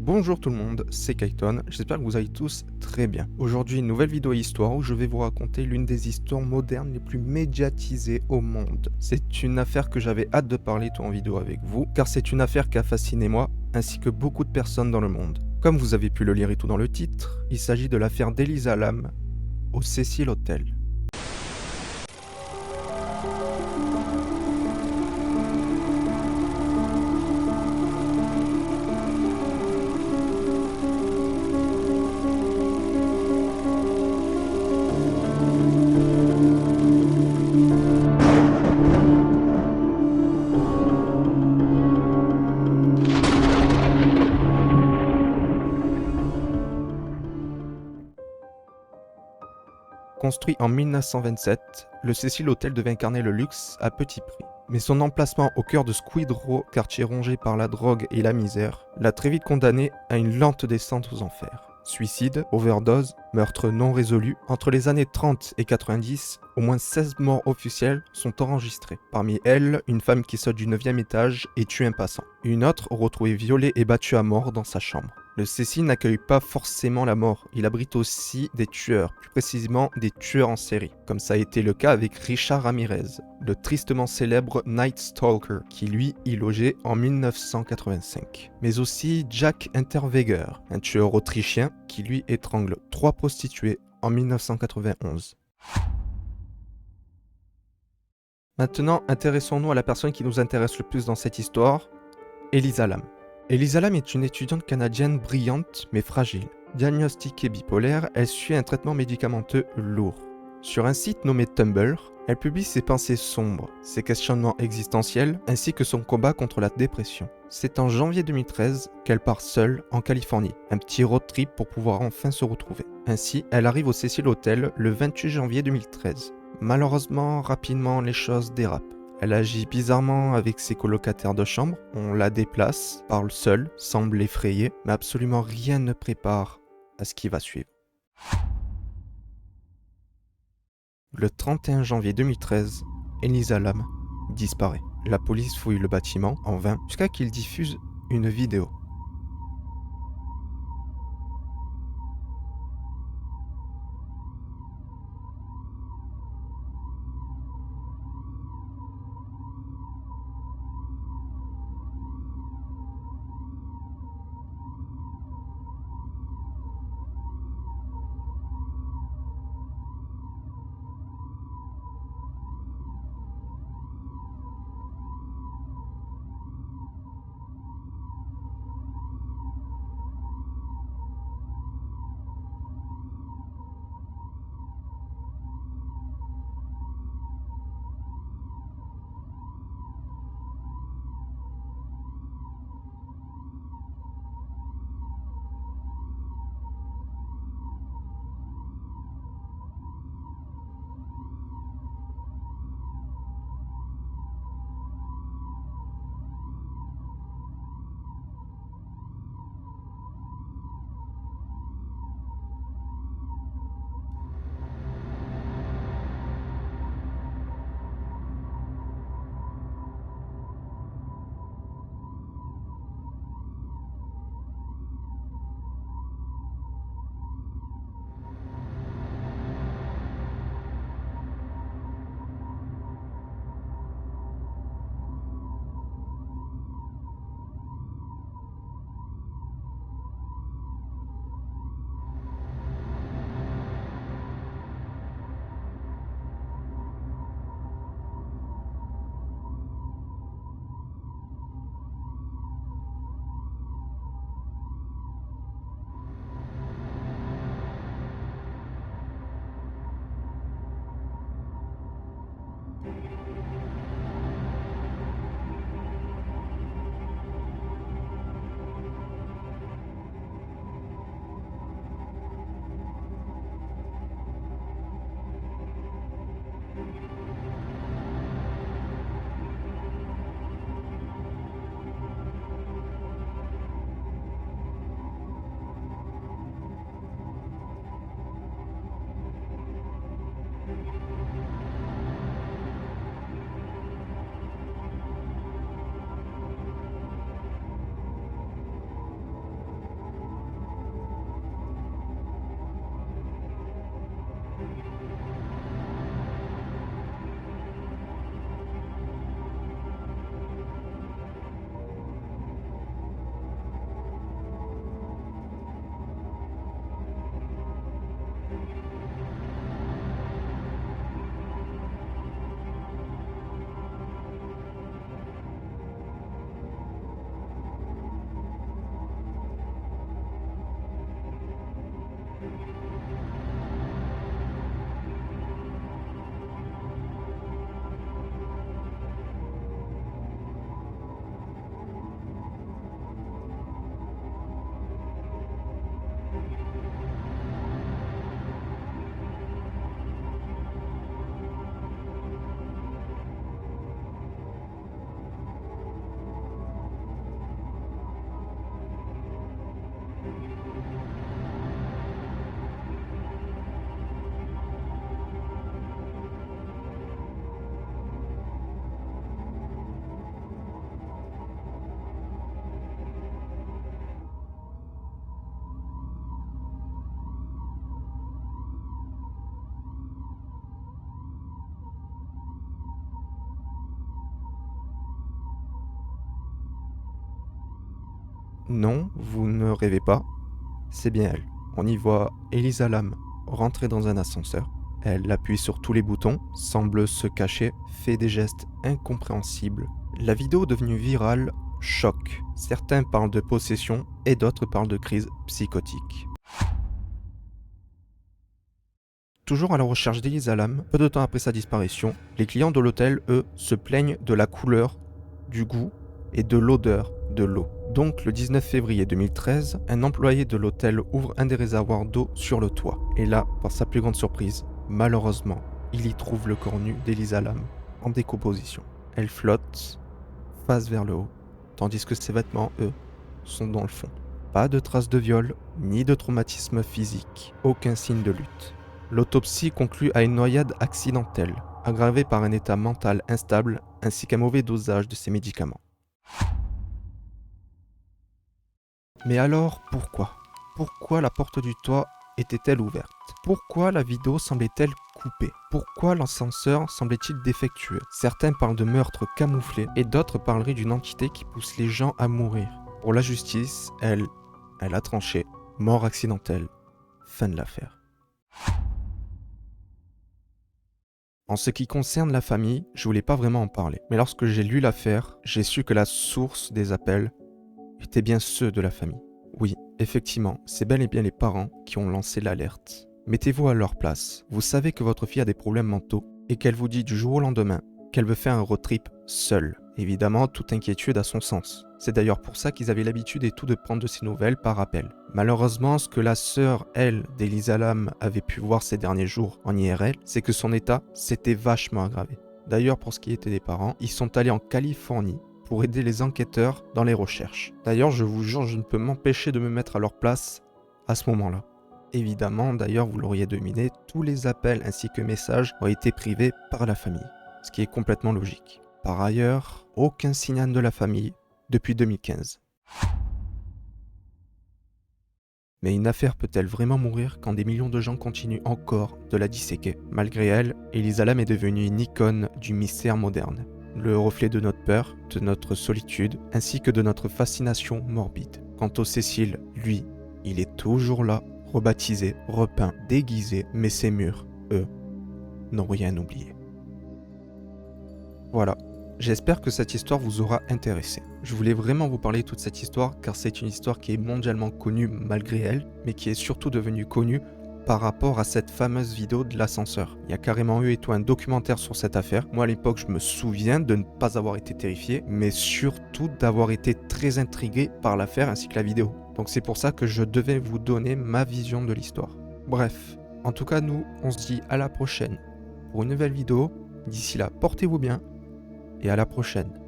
Bonjour tout le monde, c'est Kaiton, j'espère que vous allez tous très bien. Aujourd'hui, une nouvelle vidéo histoire où je vais vous raconter l'une des histoires modernes les plus médiatisées au monde. C'est une affaire que j'avais hâte de parler tout en vidéo avec vous, car c'est une affaire qui a fasciné moi, ainsi que beaucoup de personnes dans le monde. Comme vous avez pu le lire et tout dans le titre, il s'agit de l'affaire d'Elisa Lam au Cecil Hotel. Construit en 1927, le Cecil Hotel devait incarner le luxe à petit prix. Mais son emplacement au cœur de Squid Row, quartier rongé par la drogue et la misère, l'a très vite condamné à une lente descente aux enfers. Suicide, overdose, meurtre non résolu, entre les années 30 et 90, au moins 16 morts officielles sont enregistrées. Parmi elles, une femme qui saute du 9e étage et tue un passant. Une autre retrouvée violée et battue à mort dans sa chambre. Le Cecil n'accueille pas forcément la mort, il abrite aussi des tueurs, plus précisément des tueurs en série, comme ça a été le cas avec Richard Ramirez, le tristement célèbre Night Stalker, qui lui y logeait en 1985. Mais aussi Jack Unterweger, un tueur autrichien qui lui étrangle 3 prostituées en 1991. Maintenant, intéressons-nous à la personne qui nous intéresse le plus dans cette histoire, Elisa Lam. Elisa Lam est une étudiante canadienne brillante mais fragile. Diagnostiquée bipolaire, elle suit un traitement médicamenteux lourd. Sur un site nommé Tumblr, elle publie ses pensées sombres, ses questionnements existentiels ainsi que son combat contre la dépression. C'est en janvier 2013 qu'elle part seule en Californie, un petit road trip pour pouvoir enfin se retrouver. Ainsi, elle arrive au Cecil Hotel le 28 janvier 2013. Malheureusement, rapidement, les choses dérapent. Elle agit bizarrement avec ses colocataires de chambre, on la déplace, parle seule, semble effrayée, mais absolument rien ne prépare à ce qui va suivre. Le 31 janvier 2013, Elisa Lam disparaît. La police fouille le bâtiment en vain jusqu'à qu'il diffuse une vidéo. Non, vous ne rêvez pas, c'est bien elle. On y voit Elisa Lam rentrer dans un ascenseur. Elle appuie sur tous les boutons, semble se cacher, fait des gestes incompréhensibles. La vidéo devenue virale choque. Certains parlent de possession et d'autres parlent de crise psychotique. Toujours à la recherche d'Elisa Lam, peu de temps après sa disparition, les clients de l'hôtel, eux, se plaignent de la couleur, du goût et de l'odeur de l'eau. Donc le 19 février 2013, un employé de l'hôtel ouvre un des réservoirs d'eau sur le toit. Et là, par sa plus grande surprise, malheureusement, il y trouve le corps nu d'Elisa Lam en décomposition. Elle flotte, face vers le haut, tandis que ses vêtements, eux, sont dans le fond. Pas de traces de viol, ni de traumatisme physique, aucun signe de lutte. L'autopsie conclut à une noyade accidentelle, aggravée par un état mental instable ainsi qu'un mauvais dosage de ses médicaments. Mais alors, pourquoi ? Pourquoi la porte du toit était-elle ouverte ? Pourquoi la vidéo semblait-elle coupée ? Pourquoi l'ascenseur semblait-il défectueux ? Certains parlent de meurtre camouflé et d'autres parleraient d'une entité qui pousse les gens à mourir. Pour la justice, elle a tranché. Mort accidentelle. Fin de l'affaire. En ce qui concerne la famille, je voulais pas vraiment en parler. Mais lorsque j'ai lu l'affaire, j'ai su que la source des appels étaient bien ceux de la famille. Oui, effectivement, c'est bel et bien les parents qui ont lancé l'alerte. Mettez-vous à leur place. Vous savez que votre fille a des problèmes mentaux et qu'elle vous dit du jour au lendemain qu'elle veut faire un road trip seule. Évidemment, toute inquiétude a son sens. C'est d'ailleurs pour ça qu'ils avaient l'habitude et tout de prendre de ses nouvelles par appel. Malheureusement, ce que la sœur, elle, d'Elisa Lam avait pu voir ces derniers jours en IRL, c'est que son état s'était vachement aggravé. D'ailleurs, pour ce qui était des parents, ils sont allés en Californie pour aider les enquêteurs dans les recherches. D'ailleurs, je vous jure, je ne peux m'empêcher de me mettre à leur place à ce moment-là. Évidemment, d'ailleurs, vous l'auriez deviné, tous les appels ainsi que messages ont été privés par la famille, ce qui est complètement logique. Par ailleurs, aucun signal de la famille depuis 2015. Mais une affaire peut-elle vraiment mourir quand des millions de gens continuent encore de la disséquer ? Malgré elle, Elisa Lam est devenue une icône du mystère moderne. Le reflet de notre peur, de notre solitude, ainsi que de notre fascination morbide. Quant au Cécile, lui, il est toujours là, rebaptisé, repeint, déguisé, mais ses murs, eux, n'ont rien oublié. Voilà, j'espère que cette histoire vous aura intéressé. Je voulais vraiment vous parler de toute cette histoire, car c'est une histoire qui est mondialement connue malgré elle, mais qui est surtout devenue connue par rapport à cette fameuse vidéo de l'ascenseur. Il y a carrément eu et tout un documentaire sur cette affaire. Moi à l'époque je me souviens de ne pas avoir été terrifié, mais surtout d'avoir été très intrigué par l'affaire ainsi que la vidéo. Donc c'est pour ça que je devais vous donner ma vision de l'histoire. Bref, en tout cas nous on se dit à la prochaine pour une nouvelle vidéo. D'ici là, portez-vous bien et à la prochaine.